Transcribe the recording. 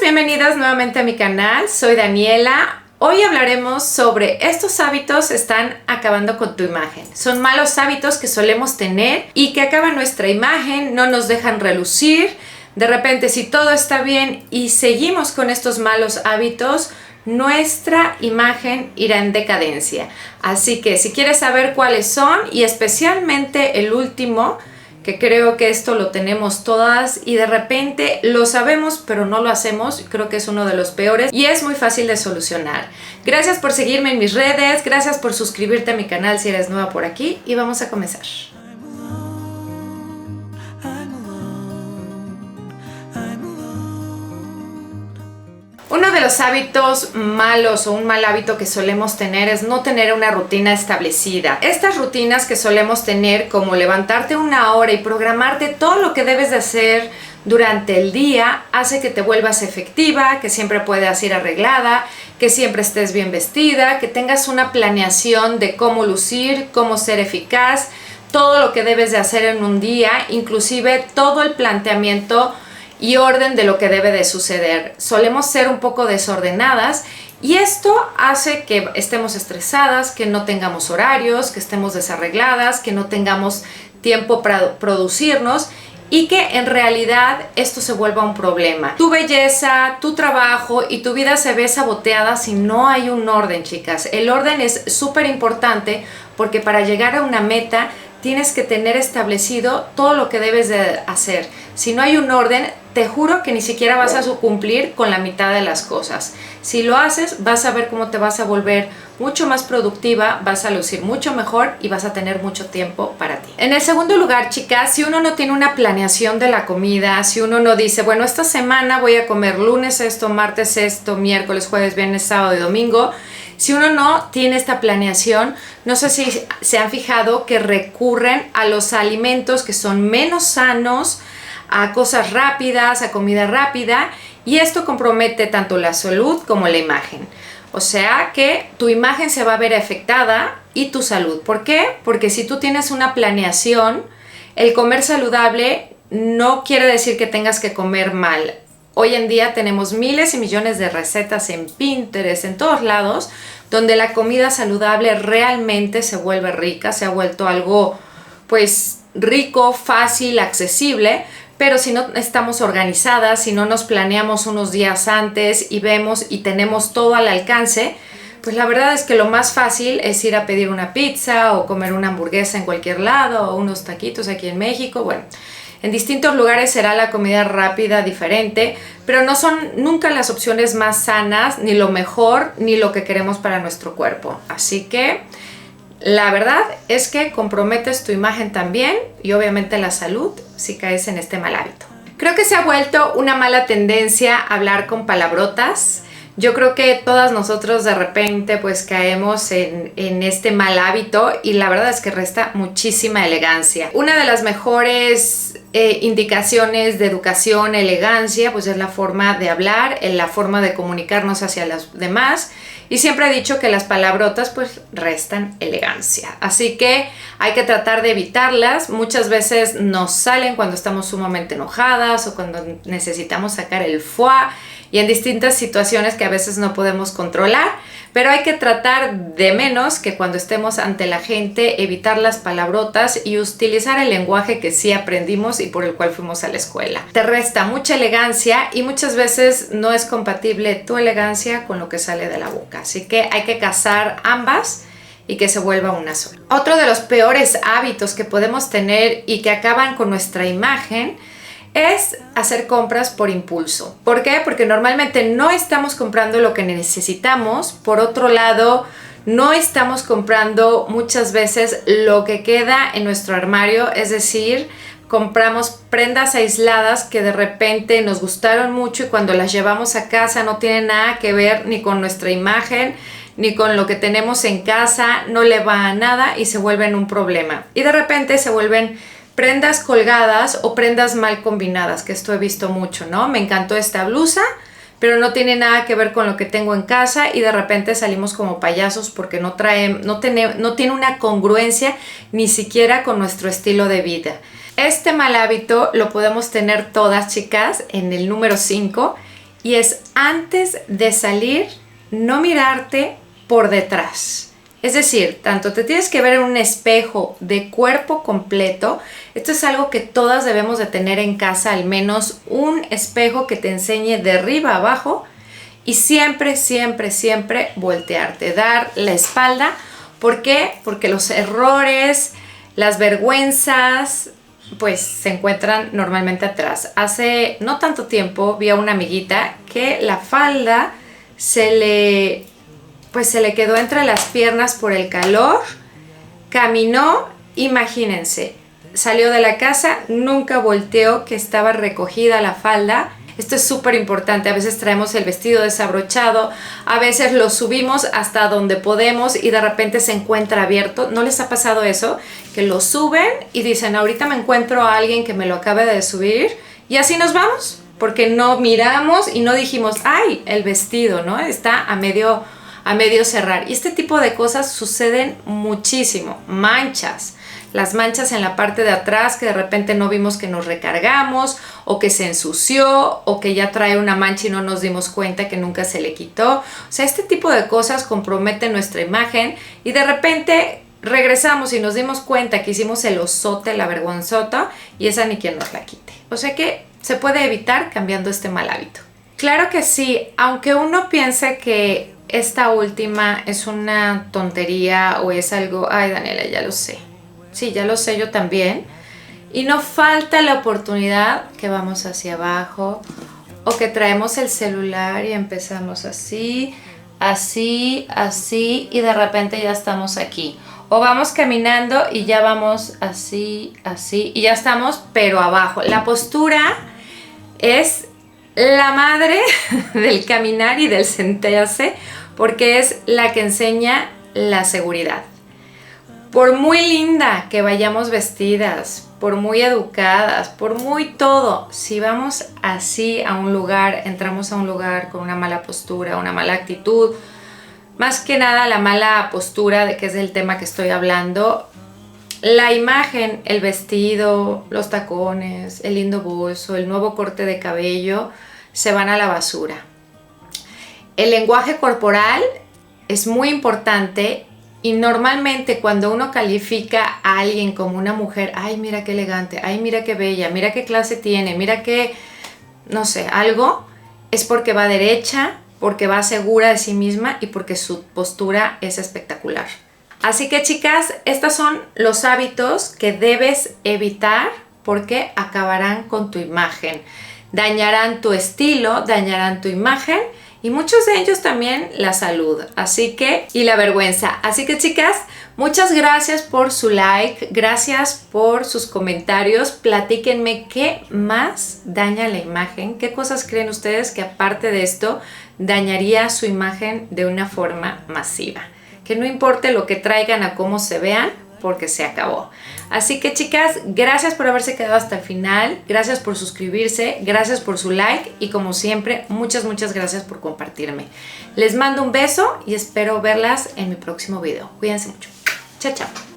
bienvenidas nuevamente a mi canal, soy Daniela. Hoy hablaremos sobre estos hábitos están acabando con tu imagen. Son malos hábitos que solemos tener y que acaban nuestra imagen, no nos dejan relucir. De repente, si todo está bien y seguimos con estos malos hábitos, nuestra imagen irá en decadencia. Así que si quieres saber cuáles son, y especialmente el último, que creo que esto lo tenemos todas y de repente lo sabemos pero no lo hacemos, creo que es uno de los peores y es muy fácil de solucionar. Gracias por seguirme en mis redes, gracias por suscribirte a mi canal si eres nueva por aquí y vamos a comenzar. Uno de los hábitos malos o un mal hábito que solemos tener es no tener una rutina establecida. Estas rutinas que solemos tener, como levantarte una hora y programarte todo lo que debes de hacer durante el día, hace que te vuelvas efectiva, que siempre puedas ir arreglada, que siempre estés bien vestida, que tengas una planeación de cómo lucir, cómo ser eficaz, todo lo que debes de hacer en un día, inclusive todo el planteamiento y orden de lo que debe de suceder. Solemos ser un poco desordenadas y esto hace que estemos estresadas, que no tengamos horarios, que estemos desarregladas, que no tengamos tiempo para producirnos y que en realidad esto se vuelva un problema. Tu belleza, tu trabajo y tu vida se ve saboteada si no hay un orden, chicas. El orden es súper importante porque para llegar a una meta tienes que tener establecido todo lo que debes de hacer. Si no hay un orden, te juro que ni siquiera vas a cumplir con la mitad de las cosas. Si lo haces, vas a ver cómo te vas a volver mucho más productiva, vas a lucir mucho mejor y vas a tener mucho tiempo para ti. En el segundo lugar, chicas, si uno no tiene una planeación de la comida, si uno no dice, bueno, esta semana voy a comer lunes esto, martes esto, miércoles, jueves, viernes, sábado y domingo, si uno no tiene esta planeación, no sé si se han fijado que recurren a los alimentos que son menos sanos, a cosas rápidas, a comida rápida, y esto compromete tanto la salud como la imagen. O sea que tu imagen se va a ver afectada y tu salud. ¿Por qué? Porque si tú tienes una planeación, el comer saludable no quiere decir que tengas que comer mal. Hoy en día tenemos miles y millones de recetas en Pinterest, en todos lados, donde la comida saludable realmente se vuelve rica, se ha vuelto algo pues rico, fácil, accesible, pero si no estamos organizadas, si no nos planeamos unos días antes y vemos y tenemos todo al alcance, pues la verdad es que lo más fácil es ir a pedir una pizza o comer una hamburguesa en cualquier lado o unos taquitos aquí en México, bueno. En distintos lugares será la comida rápida diferente, pero no son nunca las opciones más sanas, ni lo mejor, ni lo que queremos para nuestro cuerpo. Así que la verdad es que comprometes tu imagen también y obviamente la salud si caes en este mal hábito. Creo que se ha vuelto una mala tendencia hablar con palabrotas. Yo creo que todas nosotros de repente pues caemos en este mal hábito y la verdad es que resta muchísima elegancia. Una de las mejores indicaciones de educación, elegancia, pues es la forma de hablar, la forma de comunicarnos hacia los demás. Y siempre he dicho que las palabrotas pues restan elegancia. Así que hay que tratar de evitarlas. Muchas veces nos salen cuando estamos sumamente enojadas o cuando necesitamos sacar el foie y en distintas situaciones que a veces no podemos controlar. Pero hay que tratar de menos que cuando estemos ante la gente, evitar las palabrotas y utilizar el lenguaje que sí aprendimos y por el cual fuimos a la escuela. Te resta mucha elegancia y muchas veces no es compatible tu elegancia con lo que sale de la boca. Así que hay que casar ambas y que se vuelva una sola. Otro de los peores hábitos que podemos tener y que acaban con nuestra imagen es hacer compras por impulso. ¿Por qué? Porque normalmente no estamos comprando lo que necesitamos. Por otro lado, no estamos comprando muchas veces lo que queda en nuestro armario, es decir, compramos prendas aisladas que de repente nos gustaron mucho y cuando las llevamos a casa no tienen nada que ver ni con nuestra imagen, ni con lo que tenemos en casa, no le va a nada y se vuelven un problema. Y de repente se vuelven prendas colgadas o prendas mal combinadas, que esto he visto mucho, ¿no? Me encantó esta blusa, pero no tiene nada que ver con lo que tengo en casa y de repente salimos como payasos porque no tiene una congruencia ni siquiera con nuestro estilo de vida. Este mal hábito lo podemos tener todas, chicas, en el número 5 y es antes de salir no mirarte por detrás. Es decir, tanto te tienes que ver en un espejo de cuerpo completo. Esto es algo que todas debemos de tener en casa, al menos un espejo que te enseñe de arriba a abajo y siempre, siempre, siempre voltearte, dar la espalda. ¿Por qué? Porque los errores, las vergüenzas, pues se encuentran normalmente atrás. Hace no tanto tiempo vi a una amiguita que la falda se le quedó entre las piernas por el calor, caminó, imagínense, salió de la casa, nunca volteó que estaba recogida la falda. Esto es súper importante. A veces traemos el vestido desabrochado, a veces lo subimos hasta donde podemos y de repente se encuentra abierto. ¿No les ha pasado eso? Que lo suben y dicen, ahorita me encuentro a alguien que me lo acabe de subir, y así nos vamos, porque no miramos y no dijimos, ay, el vestido, ¿no? Está a medio cerrar. Y este tipo de cosas suceden muchísimo. Manchas. Las manchas en la parte de atrás que de repente no vimos que nos recargamos, o que se ensució, o que ya trae una mancha y no nos dimos cuenta que nunca se le quitó. O sea, este tipo de cosas comprometen nuestra imagen y de repente regresamos y nos dimos cuenta que hicimos el osote, la vergonzota, y esa ni quien nos la quite. O sea que se puede evitar cambiando este mal hábito. Claro que sí, aunque uno piense que esta última es una tontería o es algo, ay Daniela, ya lo sé. Sí, ya lo sé yo también. Y no falta la oportunidad que vamos hacia abajo o que traemos el celular y empezamos así, así, así y de repente ya estamos aquí. O vamos caminando y ya vamos así, así y ya estamos pero abajo. La postura es la madre del caminar y del sentarse porque es la que enseña la seguridad. Por muy linda que vayamos vestidas, por muy educadas, por muy todo, si vamos así a un lugar, entramos a un lugar con una mala postura, una mala actitud, más que nada la mala postura, de que es el tema que estoy hablando, la imagen, el vestido, los tacones, el lindo bolso, el nuevo corte de cabello, se van a la basura. El lenguaje corporal es muy importante. Y normalmente cuando uno califica a alguien como una mujer, ay, mira qué elegante, ay, mira qué bella, mira qué clase tiene, mira qué, no sé, algo, es porque va derecha, porque va segura de sí misma y porque su postura es espectacular. Así que chicas, estos son los hábitos que debes evitar porque acabarán con tu imagen. Dañarán tu estilo, dañarán tu imagen y muchos de ellos también la salud, y la vergüenza. Así que chicas, muchas gracias por su like, gracias por sus comentarios. Platíquenme qué más daña la imagen, qué cosas creen ustedes que aparte de esto dañaría su imagen de una forma masiva. Que no importe lo que traigan a cómo se vean, porque se acabó. Así que chicas, gracias por haberse quedado hasta el final, gracias por suscribirse, gracias por su like y como siempre, muchas gracias por compartirme. Les mando un beso y espero verlas en mi próximo video. Cuídense mucho. Chao, chao.